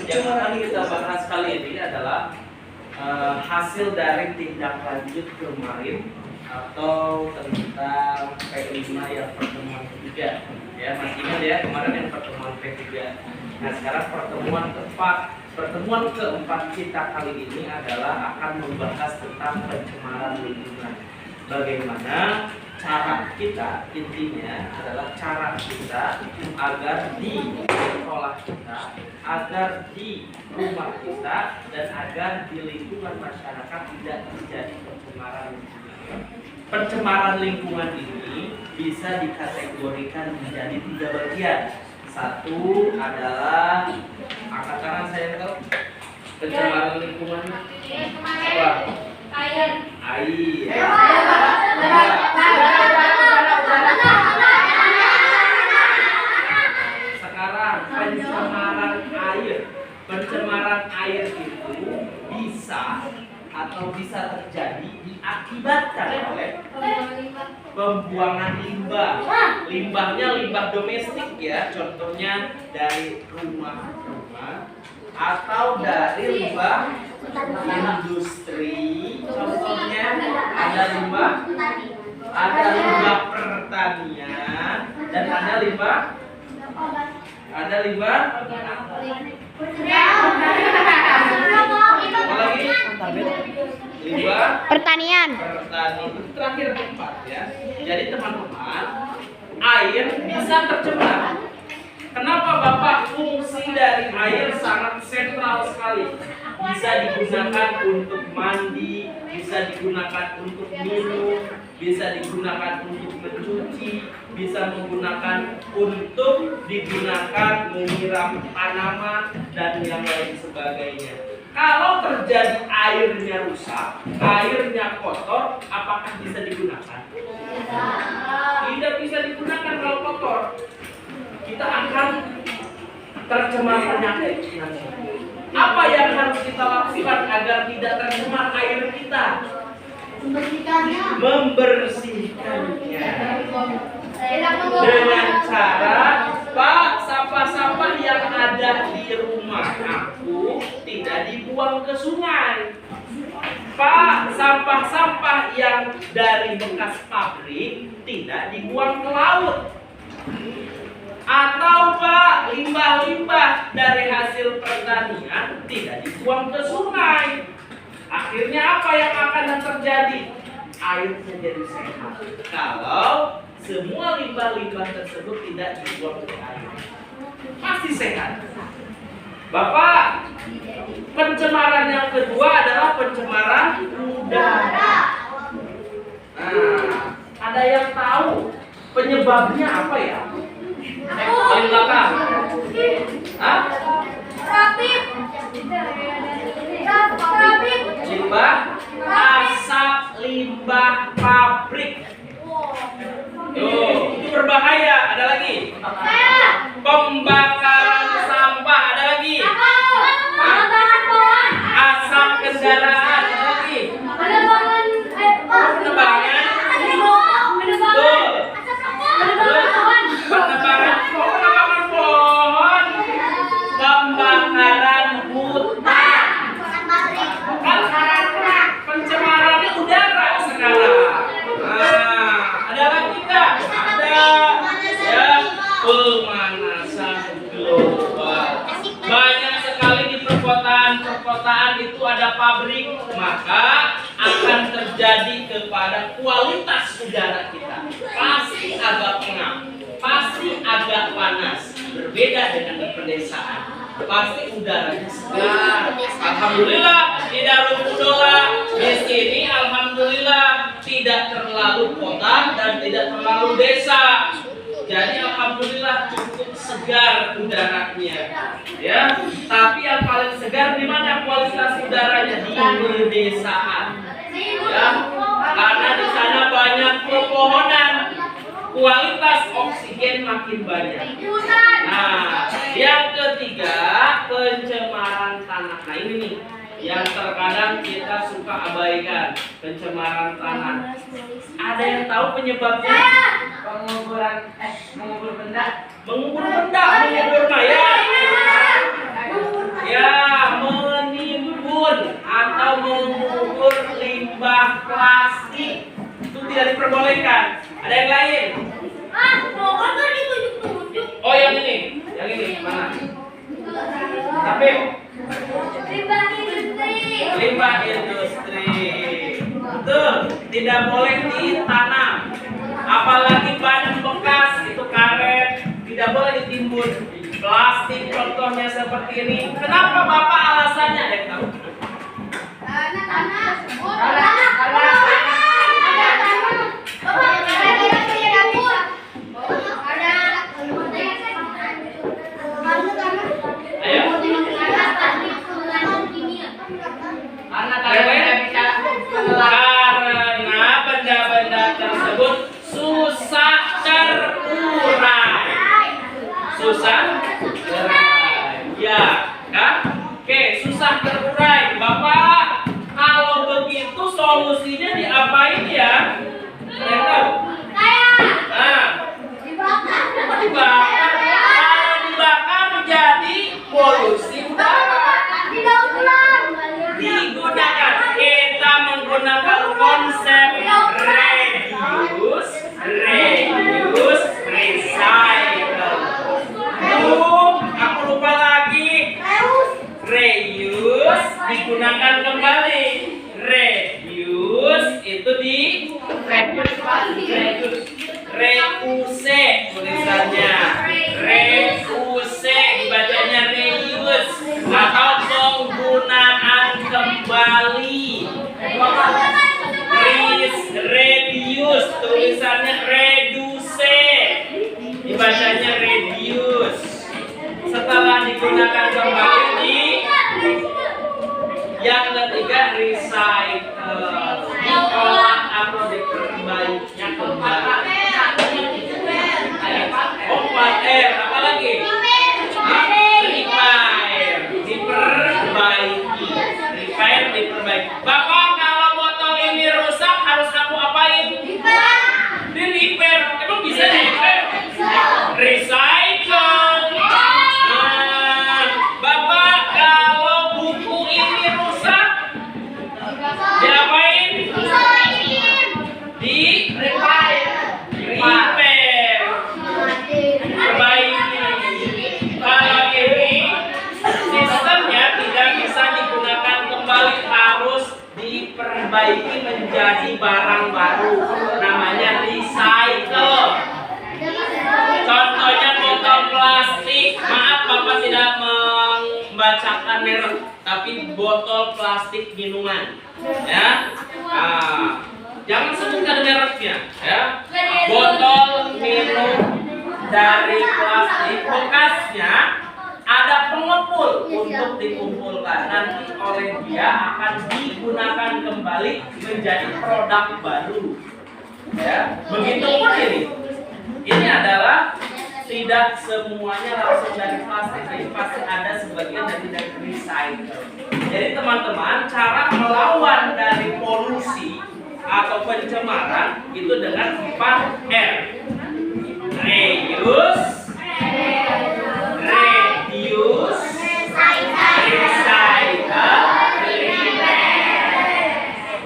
Yang akan kita bahas kali ini adalah hasil dari tindak lanjut kemarin atau tentang P5 yang pertemuan ketiga. Ya, masih ingat ya kemarin yang pertemuan P3. Nah, sekarang pertemuan keempat kita kali ini adalah akan membahas tentang pencemaran lingkungan. Bagaimana cara kita, intinya adalah cara kita agar di sekolah kita, agar di rumah kita, dan agar di lingkungan masyarakat tidak terjadi pencemaran lingkungan. Pencemaran lingkungan ini bisa dikategorikan menjadi 3 bagian. Satu adalah, angkat tangan saya tahu, pencemaran lingkungan apa? Air. Sekarang pencemaran air itu bisa terjadi diakibatkan oleh pembuangan limbah. Limbahnya limbah domestik ya, contohnya dari rumah-rumah atau dari limbah industri, contohnya ada limbah pertanian dan ada limbah apa lagi? Limbah pertanian. Terakhir keempat ya. Jadi teman-teman, air bisa tercemar. Kenapa Bapak? Fungsi dari air sangat sentral sekali. Bisa digunakan untuk mandi, bisa digunakan untuk minum, bisa digunakan untuk mencuci, bisa menggunakan untuk menyiram tanaman dan yang lain sebagainya. Kalau terjadi airnya rusak, airnya kotor, apakah bisa digunakan? Tidak bisa digunakan kalau kotor. Kita akan tercemar penyakit. Apa yang harus kita lakukan agar tidak tercemar air kita? Membersihkannya dengan cara, Pak, sampah-sampah yang ada di rumah aku tidak dibuang ke sungai. Pak, sampah-sampah yang dari bekas pabrik tidak dibuang ke laut. Atau Pak, limbah-limbah dari hasil pertanian tidak dibuang ke sungai. Akhirnya apa yang akan terjadi? Airnya jadi sehat. Kalau semua limbah-limbah tersebut tidak dibuang ke air, pasti sehat. Bapak, pencemaran yang kedua adalah pencemaran udara. Nah, ada yang tahu penyebabnya apa ya? Paling belakang. Hah? Asap limbah pabrik. Tuh, itu berbahaya. Ada lagi? Pembakaran sampah. Ada lagi? Asap kendaraan. Ada lagi? Penebangan. Tuh. Penebangan pohon. Pembakaran hutan. Pencemaran udara sekarang. Nah, ada lagi nggak? Ada ya, pemanasan global. Banyak sekali di perkotaan itu ada pabrik, maka akan terjadi kepada kualitas udara kita. Pasti agak pengap, pasti agak panas. Berbeda dengan di pedesaan. Pasti udaranya segar. Alhamdulillah di Darul Mudola di sini alhamdulillah tidak terlalu kota dan tidak terlalu desa. Jadi alhamdulillah cukup segar udaranya. Ya, tapi yang paling segar di mana kualitas udaranya? Di pedesaan. Ya, karena di sana banyak pepohonan. Kualitas oksigen makin banyak. Nah, yang ketiga pencemaran tanah. Nah ini nih yang terkadang kita suka abaikan, pencemaran tanah. Ada yang tahu penyebabnya? Mengubur benda, mengubur mayat. Ya, Limbah industri. Betul, tidak boleh ditanam. Apalagi bahan bekas itu karet, tidak boleh ditimbun. Plastik contohnya seperti ini. Kenapa Bapak alasannya? Ada yang tahu? Karena benda-benda tersebut susah terurai. Susah terurai. Ya, kan? Oke, susah terurai. Bapak, kalau begitu solusinya diapain ya? Saya tahu. Nah, dibakar. Kalau dibakar menjadi polusi udara. Digunakan. Kita menggunakan konsep reduce, recycle. Aku lupa lagi. Reuse digunakan kembali. Reduce itu di reuse tulisannya. Reuse dibacanya reuse atau penggunaan kembali. Reduce tulisannya reduce dibacanya reduce. Setelah digunakan kembali di yang ketiga recycle, diolah atau diperbaikinya kembali. Repair, apa lagi? Repair, diperbaiki. Repair, diperbaiki. Bapak, kalau botol ini rusak harus aku apain? Di repair. Emang bisa di repair? Recycle. Bapak, kalau buku ini rusak diapain? Di repair. Perbaiki. Kalau ini sistemnya tidak bisa digunakan kembali, harus diperbaiki menjadi barang baru. Namanya recycle. Contohnya botol plastik. Maaf Bapak tidak membacakan merek, tapi botol plastik minuman. Ya. Jangan sebutkan mereknya. Ya. Botol minum dari plastik bekasnya ada pengepul untuk dikumpulkan. Nanti oleh dia akan digunakan kembali menjadi produk baru. Ya, begitupun ini. Ini adalah tidak semuanya langsung dari plastik, jadi pasti ada sebagian dari recycle. Jadi teman-teman, cara melawan dari polusi atau pencemaran itu dengan 4R. Reuse, reduce, recycle, repair.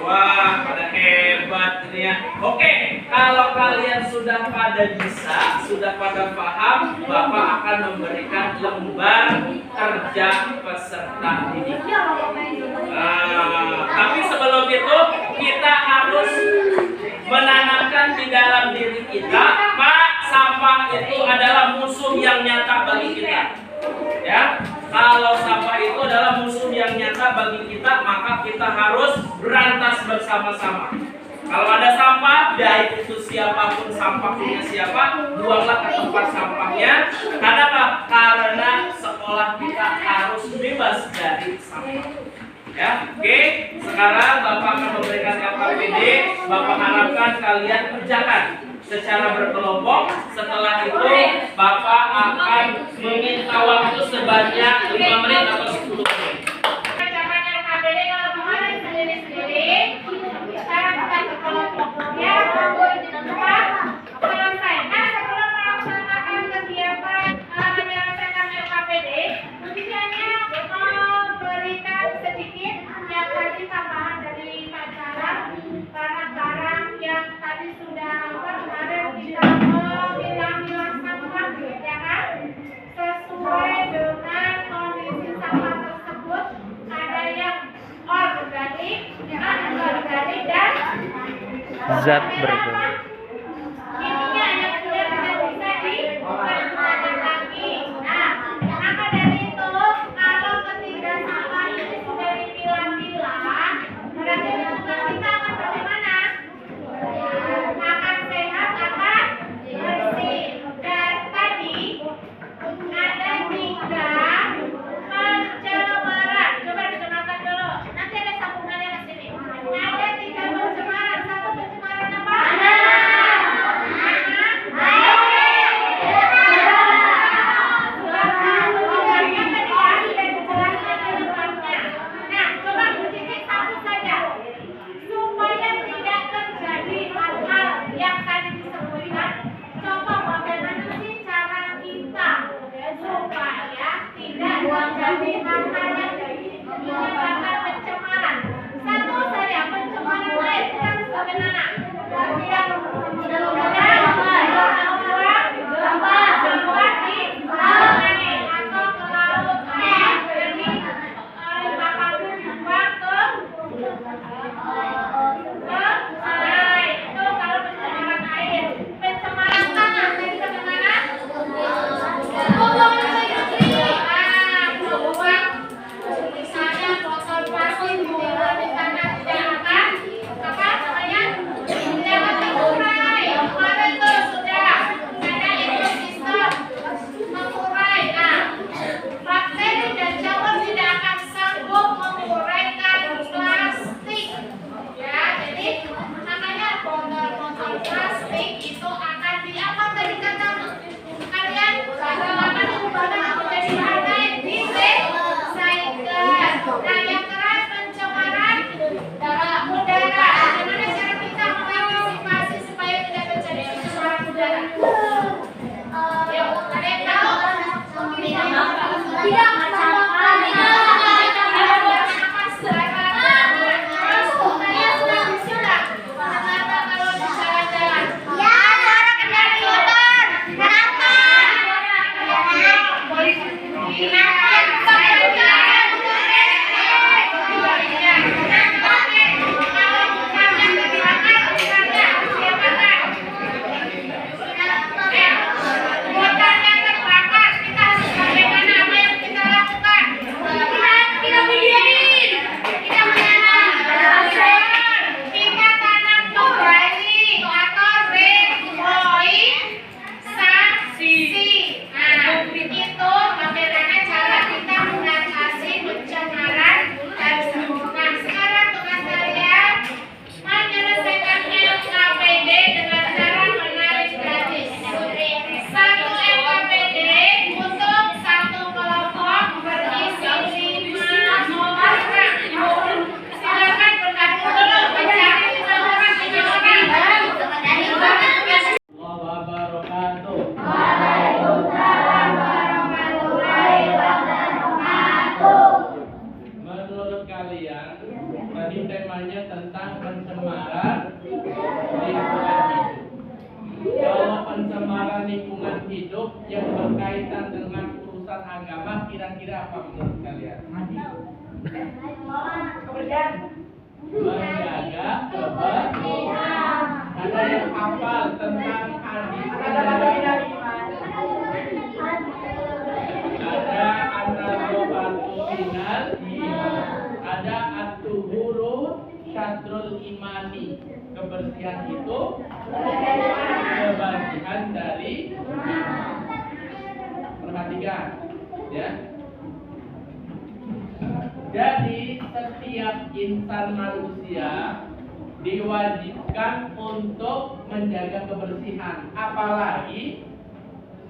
Wah, pada hebat ini ya. Oke, kalau kalian sudah pada bisa, sudah pada paham, Bapak akan memberikan lembar kerja peserta didik. Tapi sebelum itu kita harus menanamkan di dalam diri kita, Pak, sampah itu adalah musuh yang nyata bagi kita. Ya, kalau sampah itu adalah musuh yang nyata bagi kita, maka kita harus berantas bersama-sama. Kalau ada sampah, baik itu siapapun sampah punya siapa, buanglah ke tempat sampahnya. Kenapa? Karena sekolah kita harus bebas dari sampah. Ya, oke. Sekarang Bapak akan memberikan LKPD. Bapak harapkan kalian kerjakan secara berkelompok. Setelah itu Bapak akan meminta waktu sebanyak 5 menit atau 10 menit. Kerjakan LKPD kalau kemarin sendiri-sendiri. Sekarang kita berkelompok. Ya, selesai. Nah, sebelum melaksanakan kegiatan menyelesaikan LKPD, biasanya berikan sedikit yang tadi tambahan dari pacaran, barang-barang yang tadi sudah kemarin kita memilah-milah sampah, ya kan? Sesuai dengan kondisi sampah zat berbau. Ininya yang sudah tidak bisa diperjuangkan lagi. Nah, maka dari itu kalau ketiga sampah ini sudah dipilah-pilah, berarti lingkungan kita akan bagaimana? Akan sehat, akan bersih. Dan tadi ada 3 pencemaran. Coba dikenalkan dulu. Nanti ada sambungannya ke sini. Ada 3 pencemaran. Satu pencemaran apa? Nah, coba Bu Cici satu saja. Supaya tidak terjadi hal-hal yang tadi disebutkan. Coba bagaimana sih cara kita supaya tidak terjadi hal-hal yang menyebabkan pencemaran. Satu saja, pencemaran air kita harus bagaimana? Tidak sampah di sungai atau ke laut. Jadi apapun dibuang ke sungai. Itu kalau pencemaran air. Pencemaran tanah tadi bagaimana? Buang misalnya botol plastik dibuang di tanah tidak akan apa namanya? Tidak akan terurai. Kemarin tuh sudah ada ekosistem mengurai. Nah, bakteri dan jamur tidak akan sanggup menguraikan plastik. Ya, jadi makanya botol-botol plastik itu akan diapakan tadi kata kalian? Akan diubahkan menjadi hal lain, recycle. Nah, yang terakhir pencemaran udara. Bagaimana cara kita mengantisipasi supaya tidak terjadi pencemaran udara? Ya, ada yang tahu? Tidak yang berkaitan dengan urusan agama kira-kira apa menurut kalian? Menjaga kebersihan. Ada yang hafal tentang hadis? Ada an-nazafatu minal iman. Ada at-tuhuru syatrul imani. Kebersihan itu kebersihan dari iman. Perhatikan, ya. Jadi setiap insan manusia diwajibkan untuk menjaga kebersihan. Apalagi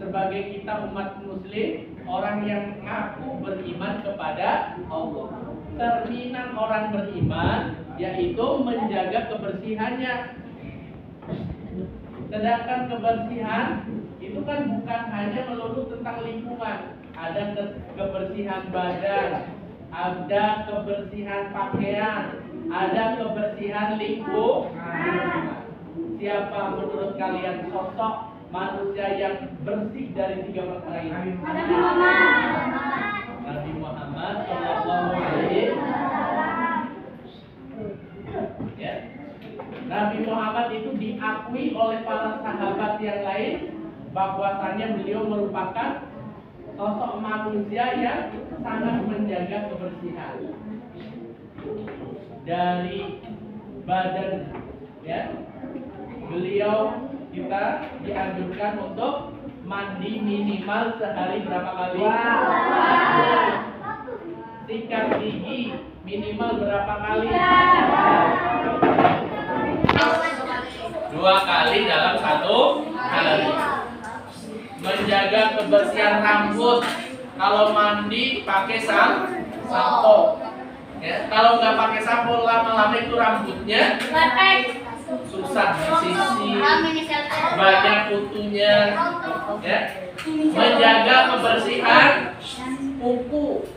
sebagai kita umat muslim, orang yang mengaku beriman kepada Allah. Cerminan orang beriman yaitu menjaga kebersihannya. Sedangkan kebersihan itu kan bukan hanya melulu tentang lingkungan. Ada kebersihan badan, ada kebersihan pakaian, ada kebersihan lingkungan. Siapa menurut kalian sosok manusia yang bersih dari 3 perkara ini? Nabi Muhammad Shallallahu Alaihi Wasallam. Ya. Nabi Muhammad itu diakui oleh para sahabat yang lain bahwasanya beliau merupakan sosok manusia yang sangat menjaga kebersihan dari badan, ya. Beliau kita dianjurkan untuk mandi minimal sehari berapa kali? Sikat gigi minimal berapa kali? 2 kali dalam 1 hari. Menjaga kebersihan rambut, kalau mandi pakai sampo. Ya, kalau nggak pakai sampo lama-lama itu rambutnya susah disisir, banyak kutunya. Ya. Menjaga kebersihan kuku,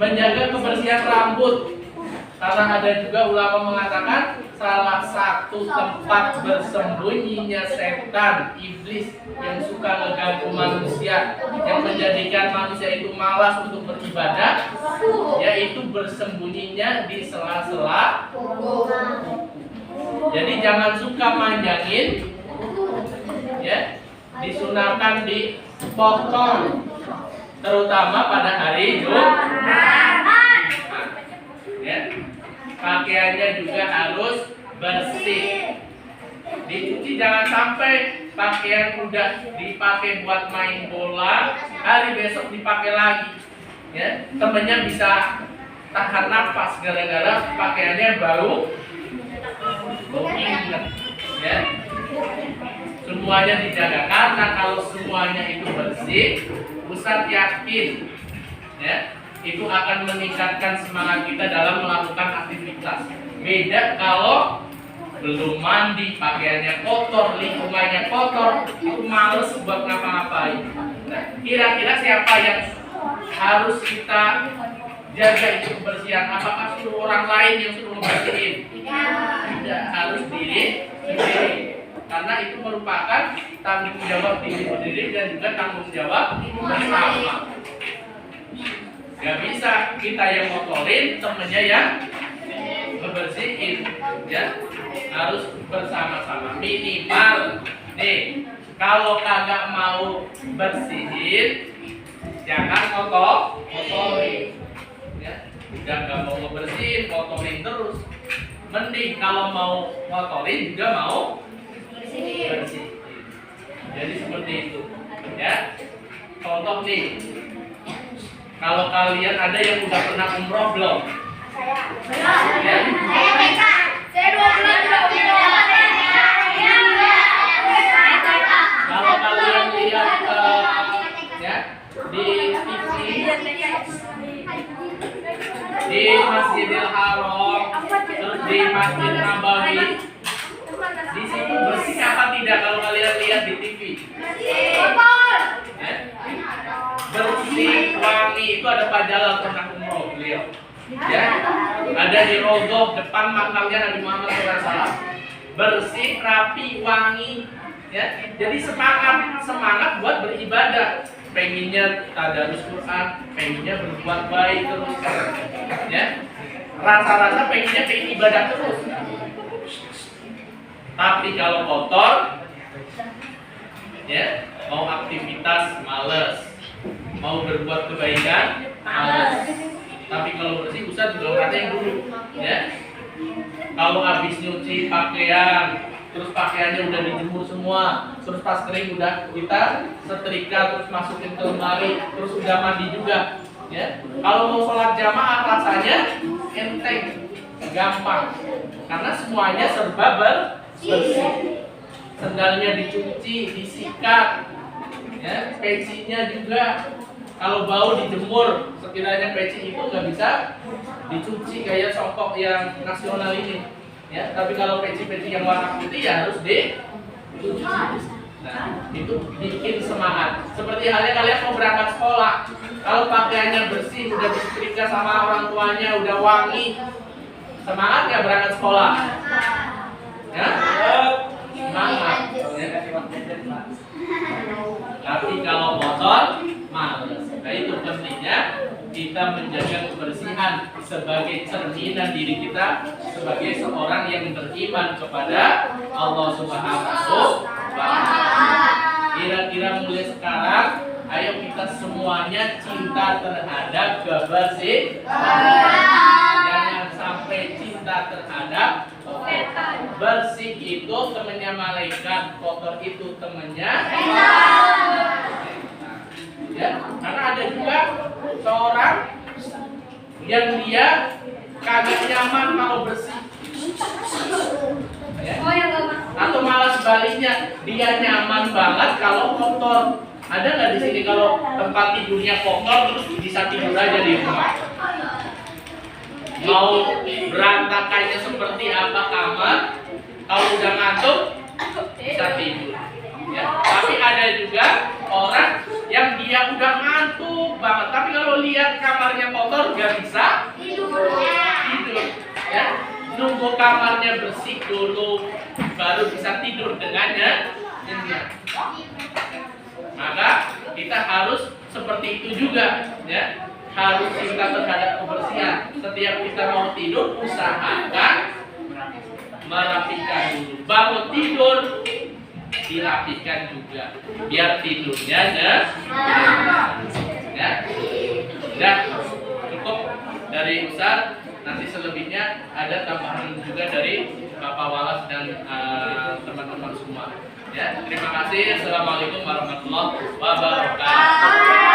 menjaga kebersihan rambut. Karena ada juga ulama mengatakan salah satu tempat bersembunyinya setan, iblis yang suka mengganggu manusia, yang menjadikan manusia itu malas untuk beribadah, yaitu bersembunyinya di sela-sela. Jadi jangan suka manjangin, ya, disunahkan dipotong, terutama pada hari Jumat. Ya. Pakaiannya juga harus bersih. Dicuci, jangan sampai pakaian udah dipakai buat main bola, hari besok dipakai lagi. Ya, temennya bisa tahan nafas gara-gara pakaiannya bau ingat. Ya. Semuanya dijaga, karena kalau semuanya itu bersih, Ustadz yakin, ya, itu akan meningkatkan semangat kita dalam melakukan aktivitas. Beda kalau belum mandi, pakaiannya kotor, lingkungannya kotor, itu males buat ngapa-ngapain. Nah, kira-kira siapa yang harus kita jaga itu kebersihan? Apakah suruh orang lain yang suruh bersihin? Tidak, harus diri sendiri. Karena itu merupakan tanggung jawab diri sendiri dan juga tanggung jawab bersama. Gak bisa kita yang motorin, temennya yang ngebersihin, ya. Harus bersama-sama. Minimal nih, kalau kagak mau bersihin, jangan kotorin, ya. Udah gak mau ngebersihin, kotorin terus. Mending kalau mau motorin juga mau bersihin. Jadi seperti itu, ya. Contoh nih, kalau kalian ada yang udah pernah umroh belum? Ya? Kalau kalian lihat ya, di TV, di Masjidil Haram, terus di Masjid Nabawi, di situ bersih apa tidak kalau kalian lihat di TV? Ya? Bersih, wangi. Itu ada Pak Jalal pernah umroh beliau. Ya, ada di Rogoh depan makamnya Nabi Muhammad SAW. Bersih, rapi, wangi. Ya, jadi semangat buat beribadah. Pengennya tadarus Quran, pengennya berbuat baik terus. Ya, rasa-rasa pengennya pengen ibadah terus. Tapi kalau kotor, ya, mau aktivitas males, mau berbuat kebaikan males. Tapi kalau bersih, Ustaz juga berarti yang dulu, ya. Kalau habis nyuci pakaian, terus pakaiannya udah dijemur semua, terus pas kering udah kita setrika, terus masukin ke lemari, terus udah mandi juga, ya. Kalau mau sholat jamaah rasanya enteng, gampang, karena semuanya serba bersih. Sendalnya dicuci, disikat, ya. Pecinya juga kalau bau dijemur. Sekiranya peci itu nggak bisa dicuci kayak songkok yang nasional ini, ya. Tapi kalau peci-peci yang warna putih ya harus dicuci. Nah, itu bikin semangat. Seperti halnya kalian mau berangkat sekolah, kalau pakaiannya bersih, udah disetrika sama orang tuanya, udah wangi, semangat nggak berangkat sekolah? Ya? Semangat. Tapi kalau kotor, males. Nah, itu pentingnya kita menjaga kebersihan sebagai cerminan diri kita sebagai seorang yang beriman kepada Allah Subhanahu wa Ta'ala. Kira-kira mulai sekarang, ayo kita semuanya cinta terhadap kebersihan. Jangan sampai cinta terhadap bersih itu temannya malaikat, kotor itu temannya ya, karena ada juga seorang yang dia kagak nyaman kalau bersih ya. Atau malah sebaliknya, dia nyaman banget kalau kotor. Ada nggak di sini kalau tempat tidurnya kotor terus bisa tidur aja di rumah? Mau berantakannya seperti apa kamar, kalau udah ngantuk bisa tidur. Ya. Tapi ada juga orang yang dia udah ngantuk banget, tapi kalau lihat kamarnya kotor gak bisa tidur. Ya. Nunggu kamarnya bersih dulu, baru bisa tidur dengannya nyenyak. Maka kita harus seperti itu juga, ya. Harus cinta terhadap kebersihan. Setiap kita mau tidur, usahakan merapikan dulu. Bangun tidur, dirapikan juga, biar tidurnya ya. Udah cukup dari Ustaz. Nanti selebihnya ada tambahan juga dari Bapak Walas dan teman-teman semua. Ya, terima kasih. Assalamualaikum warahmatullahi wabarakatuh.